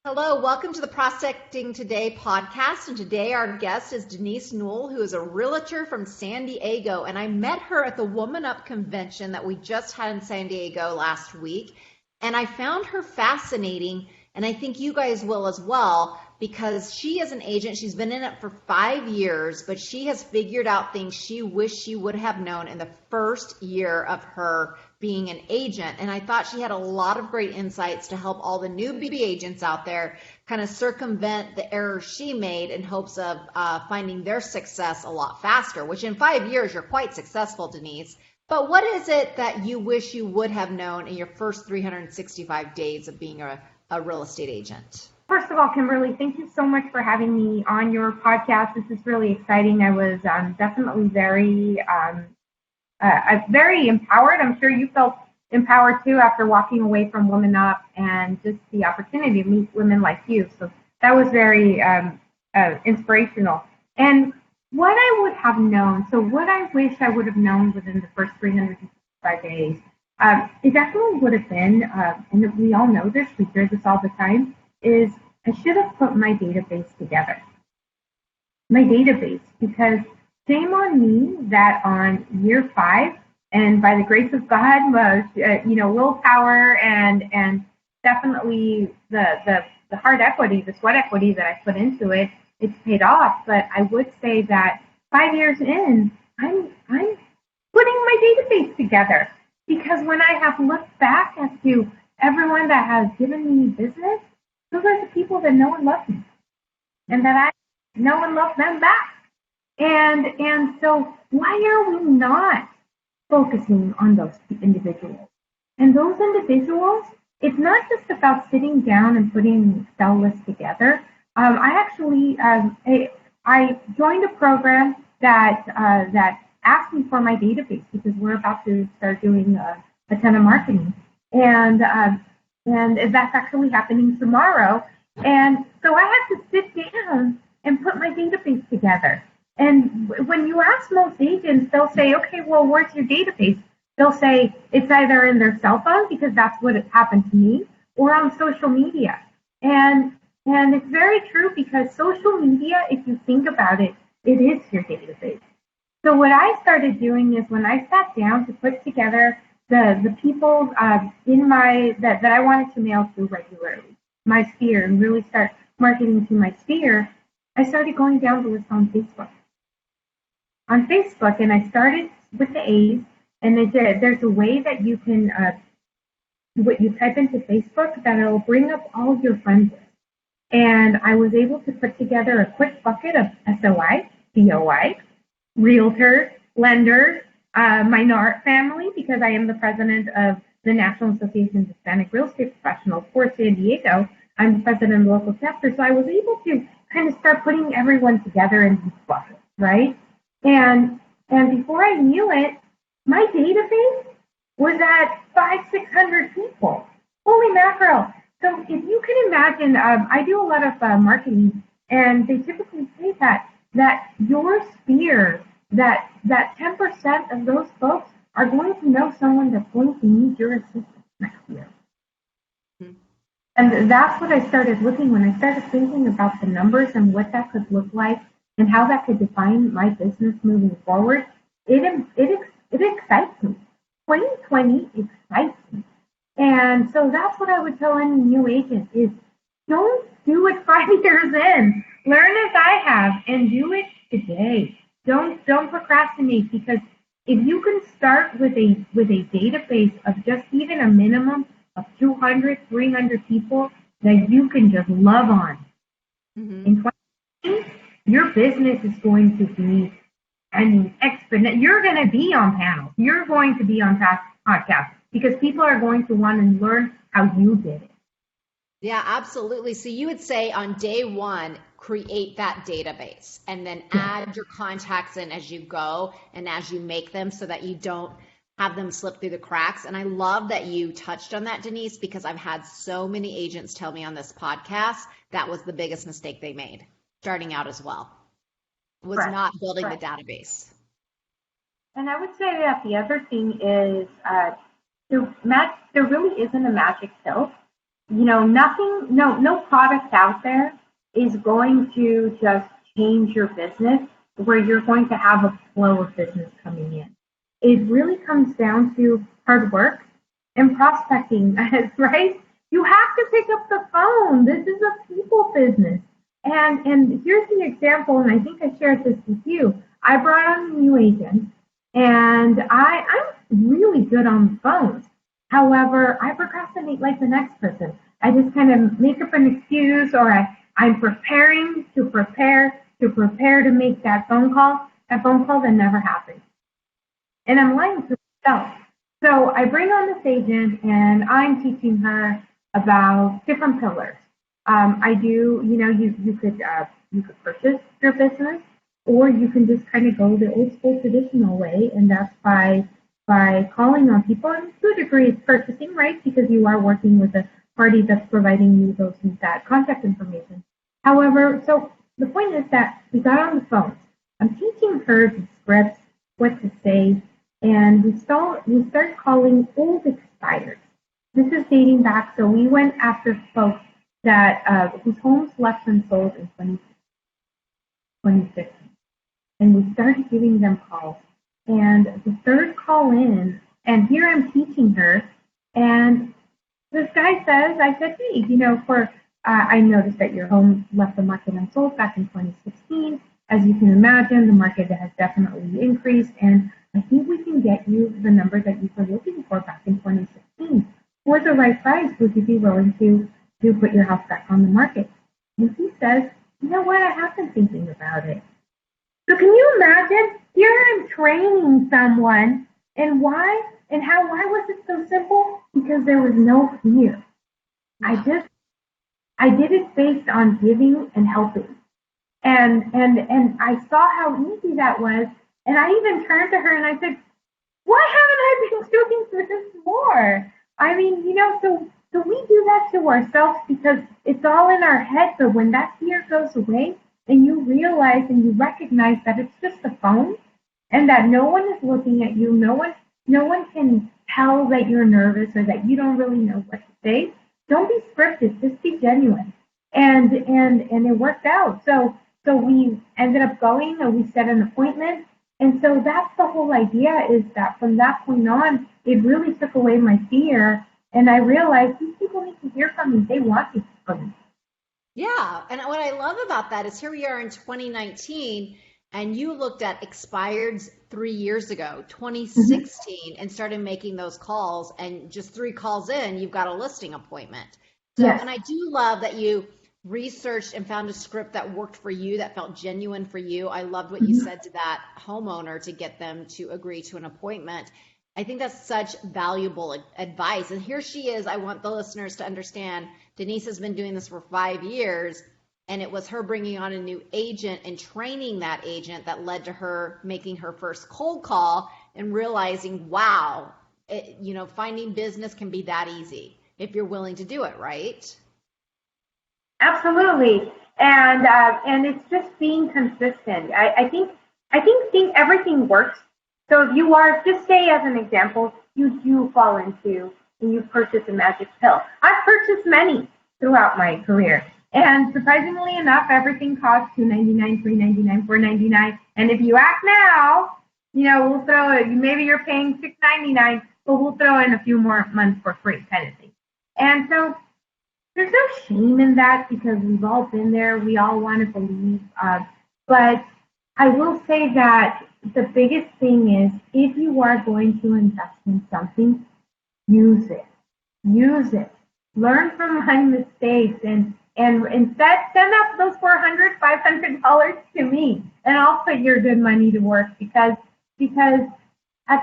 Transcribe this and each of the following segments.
Hello, welcome to the Prospecting Today podcast. And today our guest is Denisse Newell, who is a realtor from San Diego. And I met her at the Woman Up convention that we just had in San Diego last week. And I found her fascinating, and I think you guys will as well, because she is an agent. She's been in it for 5 years, but she has figured out things she wished she would have known in the first year of her being an agent. And I thought she had a lot of great insights to help all the newbie agents out there kind of circumvent the errors she made in hopes of finding their success a lot faster, which in 5 years, you're quite successful, Denisse. But what is it that you wish you would have known in your first 365 days of being a real estate agent? First of all, Kimberly, thank you so much for having me on your podcast. This is really exciting. I was definitely very empowered. I'm sure you felt empowered too after walking away from Women Up and just the opportunity to meet women like you. So that was very inspirational. And what I would have known, so what I wish I would have known within the first 365 days, it definitely would have been, and we all know this, we hear this all the time, is I should have put my database together. My database, because shame on me that on year 5, and by the grace of God, willpower and definitely the hard equity, the sweat equity that I put into it, it's paid off. But I would say that 5 years in, I'm putting my database together, because when I have looked back as to everyone that has given me business, those are the people that know and love me, and that I know and love them back. And so why are we not focusing on those individuals? And those individuals, it's not just about sitting down and putting an Excel list together. I actually I joined a program that asked me for my database, because we're about to start doing a ton of marketing, and that's actually happening tomorrow. And so I had to sit down and put my database together. And when you ask most agents, they'll say, okay, well, where's your database? They'll say it's either in their cell phone, because that's what happened to me, or on social media. And it's very true, because social media, if you think about it, it is your database. So what I started doing is, when I sat down to put together the people in that I wanted to mail to regularly, my sphere, and really start marketing to my sphere, I started going down the list on Facebook. And I started with the A's, and there's a way that you can, what you type into Facebook, that it'll bring up all of your friends lists. And I was able to put together a quick bucket of SOI, BOI, realtors, lenders, my NART family, because I am the president of the National Association of Hispanic Real Estate Professionals for San Diego. I'm the president of the local chapter, so I was able to kind of start putting everyone together in these buckets, right? And before I knew it, my database was at 500-600 people. Holy mackerel! So if you can imagine, I do a lot of marketing, and they typically say that your sphere, that 10% of those folks are going to know someone that's going to need your assistance next year. Mm-hmm. And that's what I started looking when I started thinking about the numbers and what that could look like and how that could define my business moving forward. It excites me. 2020 excites me. And so that's what I would tell any new agent is, don't do it 5 years in. Learn as I have and do it today. Don't procrastinate, because if you can start with a database of just even a minimum of 200, 300 people that you can just love on, mm-hmm. in 2020, your business is going to be exponential. You're going to be on panels. You're going to be on podcasts, because people are going to want to learn how you did it. Yeah, absolutely. So you would say on day 1, create that database, and then add your contacts in as you go and as you make them, so that you don't have them slip through the cracks. And I love that you touched on that, Denisse, because I've had so many agents tell me on this podcast that was the biggest mistake they made starting out as well, was not building the database. And I would say that the other thing is there really isn't a magic pill. nothing, no product out there is going to just change your business where you're going to have a flow of business coming in. It really comes down to hard work and prospecting, right? You have to pick up the phone. This is a people business. And here's the example, and I think I shared this with you. I brought on a new agent, and I'm really good on the phones. However, I procrastinate like the next person. I just kind of make up an excuse, or I'm preparing to prepare to make that phone call. That phone call that never happened. And I'm lying to myself. So I bring on this agent, and I'm teaching her about different pillars. I do, you could purchase your business, or you can just kind of go the old school traditional way, and that's by calling on people. And to a degree, it's purchasing, right? Because you are working with a party that's providing you that contact information. However, so the point is that we got on the phones. I'm teaching her the scripts, what to say, and we started calling old expired. This is dating back, so we went after folks that whose homes left unsold in 2015, and we started giving them calls. And the third call in, and here I'm teaching her, and this guy says, I said, hey, I noticed that your home left the market unsold back in 2016. As you can imagine, the market has definitely increased, and I think we can get you the number that you were looking for back in 2016. For the right price, would you be willing to put your house back on the market? And he says, you know what, I have been thinking about it. So can you imagine? Here I'm training someone, and why was it so simple? Because there was no fear. I did it based on giving and helping. And I saw how easy that was, and I even turned to her and I said, why haven't I been doing this more? I mean, so we do that to ourselves because it's all in our head, but when that fear goes away and you realize and you recognize that it's just a phone and that no one is looking at you, no one can tell that you're nervous or that you don't really know what to say, don't be scripted, just be genuine. And it worked out. So we ended up going and we set an appointment. And so that's the whole idea, is that from that point on, it really took away my fear. And I realized these people need to hear from me. They want to hear from me. Yeah. And what I love about that is here we are in 2019, and you looked at expireds 3 years ago, 2016, and started making those calls. And just 3 calls in, you've got a listing appointment. So, yes. And I do love that you researched and found a script that worked for you, that felt genuine for you. I loved what you said to that homeowner to get them to agree to an appointment. I think that's such valuable advice. And here she is. I want the listeners to understand Denisse has been doing this for 5 years, and it was her bringing on a new agent and training that agent that led to her making her first cold call and realizing, wow, finding business can be that easy if you're willing to do it, right? Absolutely, and it's just being consistent. I think everything works. So if you are, just say as an example, you fall into and you purchase a magic pill. I've purchased many throughout my career, and surprisingly enough, everything costs $2.99, $3.99, $4.99. And if you act now, we'll throw it. Maybe you're paying $6.99, but we'll throw in a few more months for free, kind of thing. And so there's no shame in that because we've all been there. We all want to believe. But I will say that the biggest thing is if you are going to invest in something, use it. Use it. Learn from my mistakes and instead send up those $400, $500 to me, and I'll put your good money to work because you have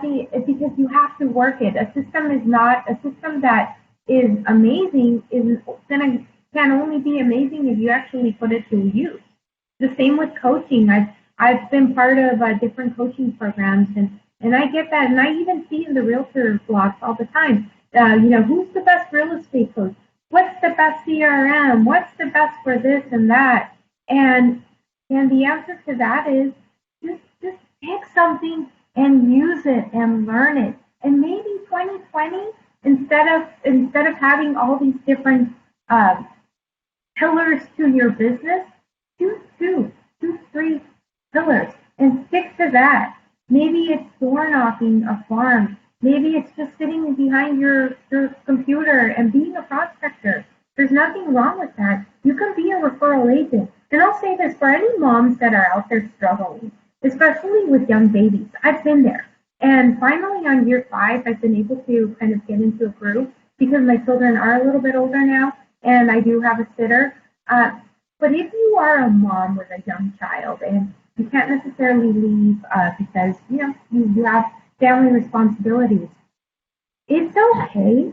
to work it. A system that is amazing can only be amazing if you actually put it to use. The same with coaching. I've been part of different coaching programs, and I get that, and I even see in the realtor blogs all the time. Who's the best real estate coach? What's the best CRM? What's the best for this and that? And the answer to that is just pick something and use it and learn it. And maybe 2020 Instead of having all these different pillars to your business, choose choose three pillars and stick to that. Maybe it's door knocking a farm. Maybe it's just sitting behind your computer and being a prospector. There's nothing wrong with that. You can be a referral agent. And I'll say this for any moms that are out there struggling, especially with young babies. I've been there. And finally on year 5, I've been able to kind of get into a group because my children are a little bit older now and I do have a sitter. But if you are a mom with a young child and you can't necessarily leave because, you have family responsibilities, it's okay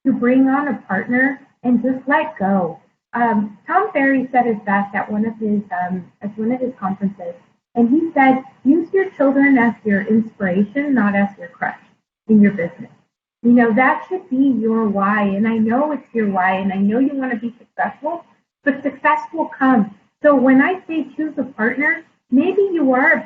to bring on a partner and just let go. Tom Ferry said it best at one of his conferences, and he said, use your children as your inspiration, not as your crush in your business. That should be your why, and I know it's your why, and I know you want to be successful, but success will come. So when I say choose a partner, maybe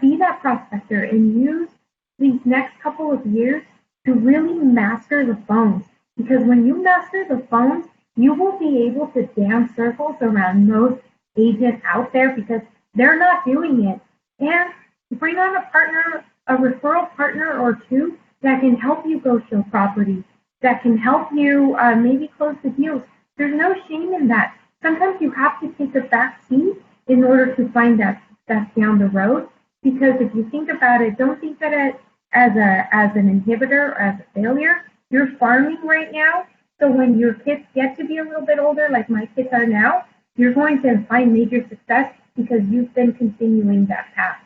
be that prospector and use these next couple of years to really master the phones. Because when you master the phones, you will be able to dance circles around most agents out there because they're not doing it. And bring on a partner, a referral partner or two that can help you go show properties, that can help you maybe close the deals. There's no shame in that. Sometimes you have to take a back seat in order to find that success down the road. Because if you think about it, don't think that it as an inhibitor or as a failure. You're farming right now. So when your kids get to be a little bit older, like my kids are now, you're going to find major success because you've been continuing that path.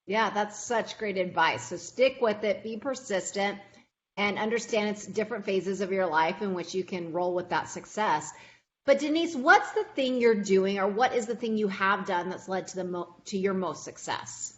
Yeah, that's such great advice. So stick with it, be persistent, and understand it's different phases of your life in which you can roll with that success. But Denisse, what's the thing you're doing, or what is the thing you have done that's led to your most success?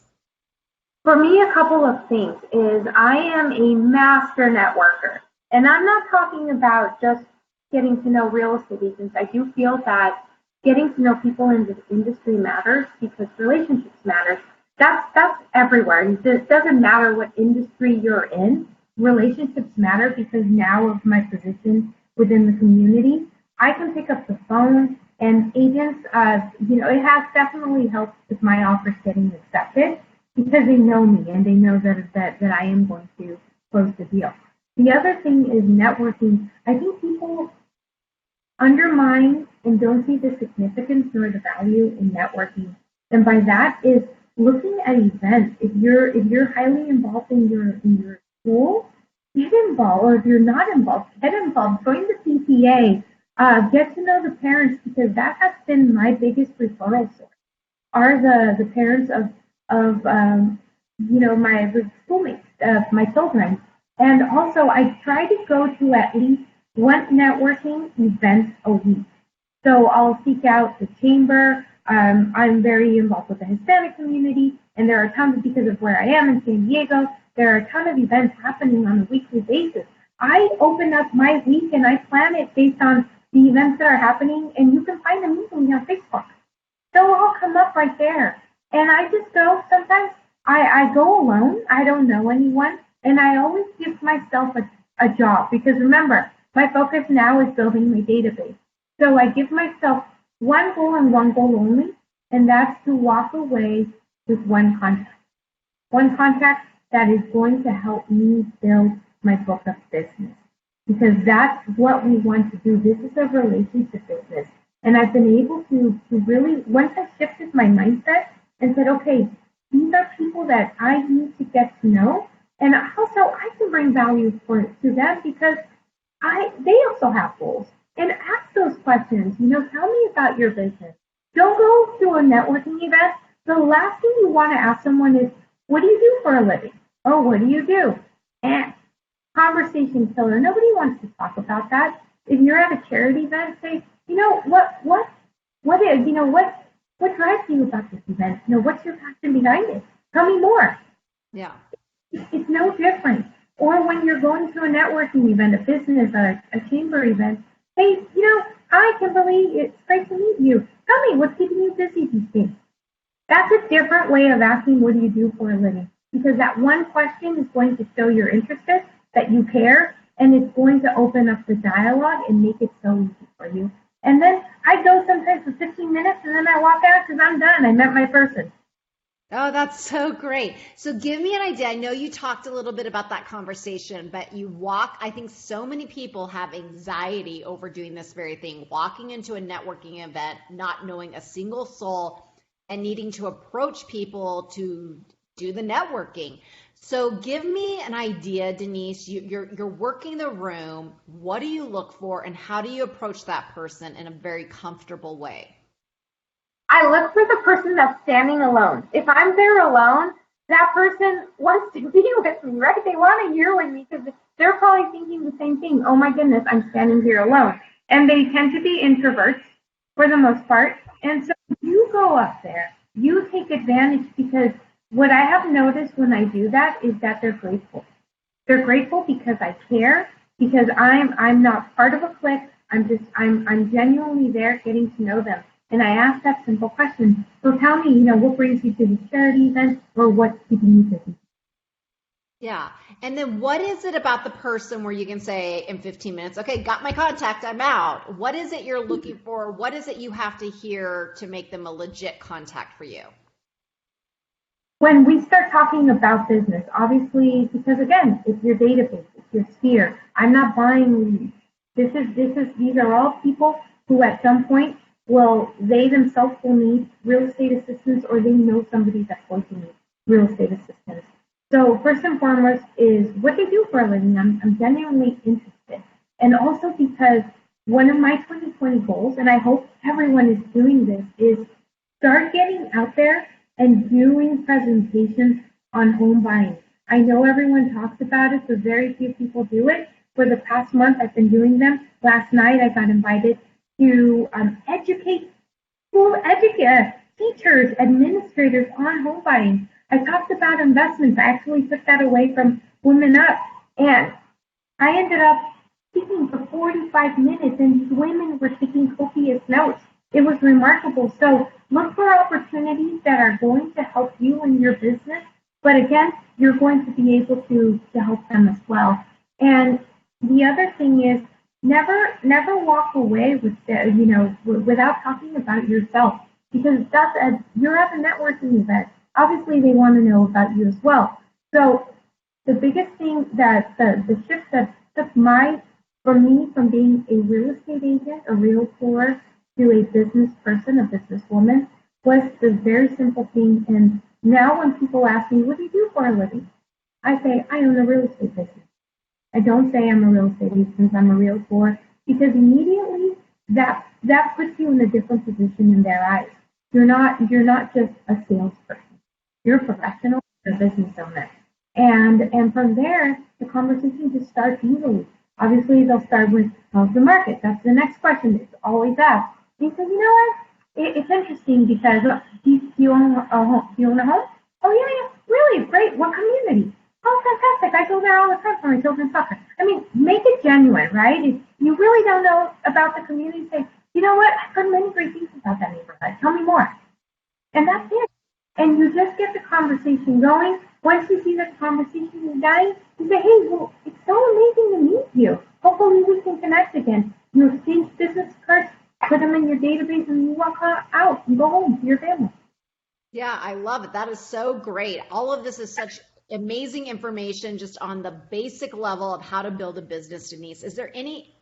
For me, a couple of things is I am a master networker. And I'm not talking about just getting to know real estate agents. I do feel that getting to know people in this industry matters because relationships matter. That's everywhere. It doesn't matter what industry you're in. Relationships matter because now of my position within the community, I can pick up the phone and agents, it has definitely helped with my offers getting accepted because they know me and they know that I am going to close the deal. The other thing is networking. I think people undermine and don't see the significance nor the value in networking. And by that is looking at events. If you're highly involved in your school, get involved. Or if you're not involved, get involved. Join the PTA. Get to know the parents because that has been my biggest referral source. Are the parents of my schoolmates, my children. And also, I try to go to at least one networking event a week. So I'll seek out the chamber. I'm very involved with the Hispanic community, and there are tons, because of where I am in San Diego, there are a ton of events happening on a weekly basis. I open up my week and I plan it based on the events that are happening, and you can find them easily on Facebook. They'll all come up right there. And I just go, sometimes I go alone. I don't know anyone. And I always give myself a job because remember, my focus now is building my database. So I give myself one goal and one goal only, and that's to walk away with one contact. One contact that is going to help me build my book of business. Because that's what we want to do. This is a relationship business. And I've been able to really, once I shifted my mindset and said, okay, these are people that I need to get to know. And also, I can bring value to them because they also have goals. And ask those questions. Tell me about your business. Don't go to a networking event. The last thing you want to ask someone is, what do you do for a living? Oh, what do you do? And conversation killer. Nobody wants to talk about that. If you're at a charity event, say, what drives you about this event? What's your passion behind it? Tell me more. Yeah. It's no different. Or when you're going to a networking event, a business, a chamber event, hey, hi, Kimberly, it's great to meet you. Tell me, what's keeping you busy these days? That's a different way of asking, what do you do for a living? Because that one question is going to show you're interested, that you care, and it's going to open up the dialogue and make it so easy for you. And then I go sometimes for 15 minutes, and then I walk out because I'm done. I met my person. Oh, that's so great. So give me an idea. I know you talked a little bit about that conversation, but I think so many people have anxiety over doing this very thing, walking into a networking event, not knowing a single soul and needing to approach people to do the networking. So give me an idea, Denisse. You're working the room. What do you look for, and how do you approach that person in a very comfortable way? I look for the person that's standing alone. If I'm there alone, that person wants to be with me, right? They want to hear with me because they're probably thinking the same thing. Oh my goodness, I'm standing here alone. And they tend to be introverts for the most part. And so you go up there, you take advantage, because what I have noticed when I do that is that they're grateful. They're grateful because I care, because I'm not part of a clique. I'm genuinely there getting to know them. And I ask that simple question. So tell me, what brings you to the charity event, or what's keeping you busy? Yeah. And then what is it about the person where you can say in 15 minutes, okay, got my contact, I'm out. What is it you're looking for? What is it you have to hear to make them a legit contact for you? When we start talking about business, obviously, because again, it's your database, it's your sphere. I'm not buying leads. These are all people who at some point they themselves will need real estate assistance, or they know somebody that's going to need real estate assistance. So first and foremost is what they do for a living. I'm genuinely interested. And also because one of my 2020 goals, and I hope everyone is doing this, is start getting out there and doing presentations on home buying. I know everyone talks about it, but very few people do it. For the past month, I've been doing them. Last night, I got invited to educate teachers, administrators on home buying. I talked about investments. I actually took that away from Women Up, and I ended up speaking for 45 minutes, and these women were taking copious notes. It was remarkable. So look for opportunities that are going to help you in your business, but again, you're going to be able to help them as well. And the other thing is, never walk away without talking about yourself, because you're at a networking event. Obviously, they want to know about you as well. So the biggest thing that the shift that took for me from being a real estate agent, a realtor, to a business person, a businesswoman, was the very simple thing. And now when people ask me, what do you do for a living? I say, I own a real estate business. I don't say I'm a real estate agent, I'm a realtor, because immediately that puts you in a different position in their eyes. You're not just a salesperson. You're a professional, you're a business owner. And from there, the conversation just starts easily. Obviously, they'll start with, how's the market? That's the next question. It's always asked. He said, you know what? It's interesting because do you own a home? Do you own a home? Oh, yeah. Really? Great. What community? Oh, fantastic. I go there all the time for my children's soccer. I mean, make it genuine, right? If you really don't know about the community, say, you know what? I've heard many great things about that neighborhood. Tell me more. And that's it. And you just get the conversation going. Once you see that the conversation is dying, you say, hey, well, it's so amazing to meet you. Hopefully we can connect again. You exchange business cards, put them in your database, and you walk out and go home to your family. Yeah, I love it. That is so great. All of this is such amazing information just on the basic level of how to build a business, Denisse.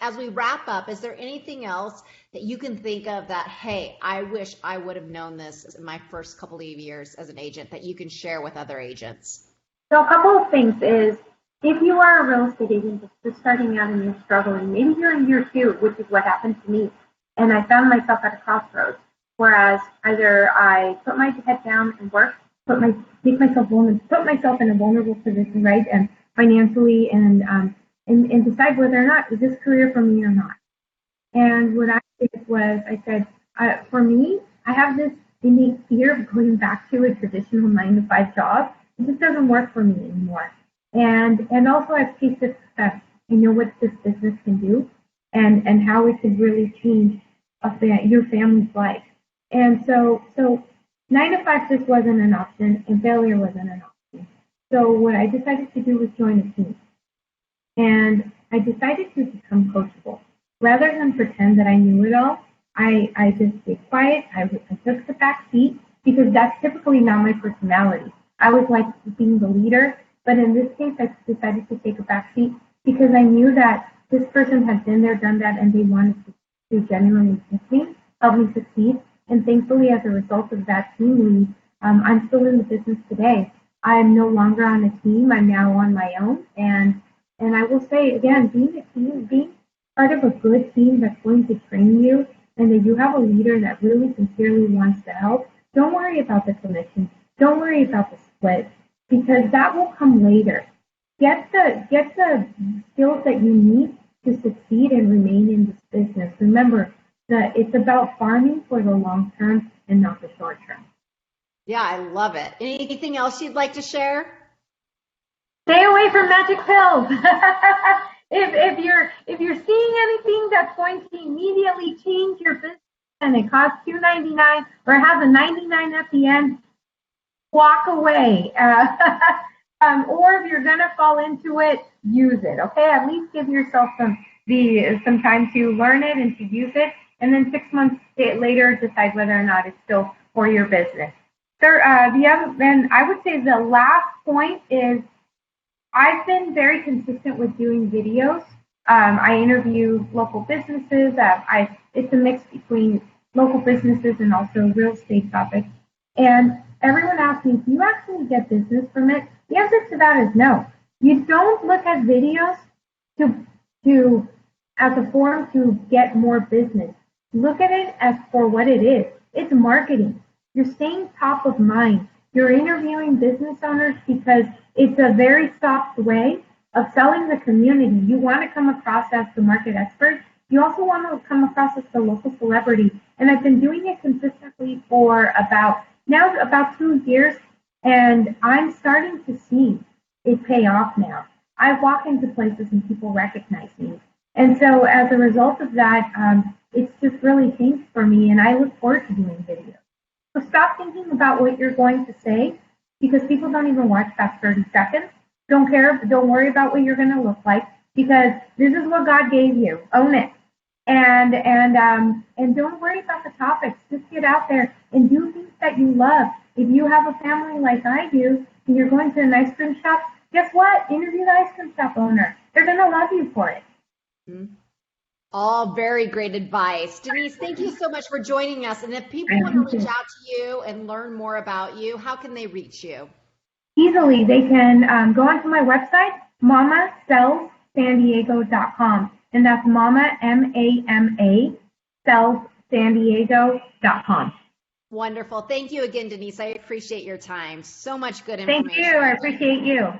As we wrap up, is there anything else that you can think of that, hey, I wish I would have known this in my first couple of years as an agent, that you can share with other agents? So a couple of things is, if you are a real estate agent just starting out and you're struggling, maybe you're in year 2, which is what happened to me, and I found myself at a crossroads, whereas either I put my head down and work, put myself in a vulnerable position, right, and financially, and decide whether or not is this career for me or not. And what I did was I said, for me, I have this innate fear of going back to a traditional 9-to-5 job. It just doesn't work for me anymore. And also I've tasted success. I know what this business can do, and how it can really change your family's life. And so 9-to-5 just wasn't an option, and failure wasn't an option. So what I decided to do was join a team. And I decided to become coachable. Rather than pretend that I knew it all, I just stayed quiet. I took the back seat because that's typically not my personality. I was like being the leader, but in this case, I decided to take a back seat because I knew that this person had been there, done that, and they wanted to genuinely teach me, help me succeed. And thankfully, as a result of that team lead, I'm still in the business today. I'm no longer on a team. I'm now on my own. And I will say again, being part of a good team that's going to train you, and that you have a leader that really sincerely wants to help, don't worry about the commission. Don't worry about the split, because that will come later. Get the skills that you need to succeed and remain in this business. Remember that it's about farming for the long term and not the short term. Yeah, I love it. Anything else you'd like to share? Stay away from magic pills. if you're seeing anything that's going to immediately change your business and it costs $2.99 or has a 99 at the end, walk away. Or if you're gonna fall into it, use it. Okay, at least give yourself some time to learn it and to use it, and then 6 months later decide whether or not it's still for your business. So then I would say the last point is I've been very consistent with doing videos. I interview local businesses. It's a mix between local businesses and also real estate topics. And everyone asks me, do you actually get business from it? The answer to that is no. You don't look at videos to as a form to get more business. Look at it as for what it is. It's marketing. You're staying top of mind. You're interviewing business owners because it's a very soft way of selling the community. You want to come across as the market expert. You also want to come across as the local celebrity. And I've been doing it consistently for about 2 years, and I'm starting to see it pay off now. I walk into places and people recognize me. And so as a result of that, it's just really changed for me, and I look forward to doing videos. So stop thinking about what you're going to say, because people don't even watch past 30 seconds. Don't worry about what you're going to look like, because this is what God gave you. Own it. And don't worry about the topics. Just get out there and do things that you love. If you have a family like I do, and you're going to an ice cream shop, guess what? Interview the ice cream shop owner. They're going to love you for it. Mm-hmm. All very great advice. Denisse, thank you so much for joining us. And if people want to reach out to you and learn more about you, how can they reach you? Easily. They can go onto my website, mamasellssandiego.com. And that's mama, M-A-M-A, sellssandiego.com. Wonderful. Thank you again, Denisse. I appreciate your time. So much good information. Thank you. I appreciate you.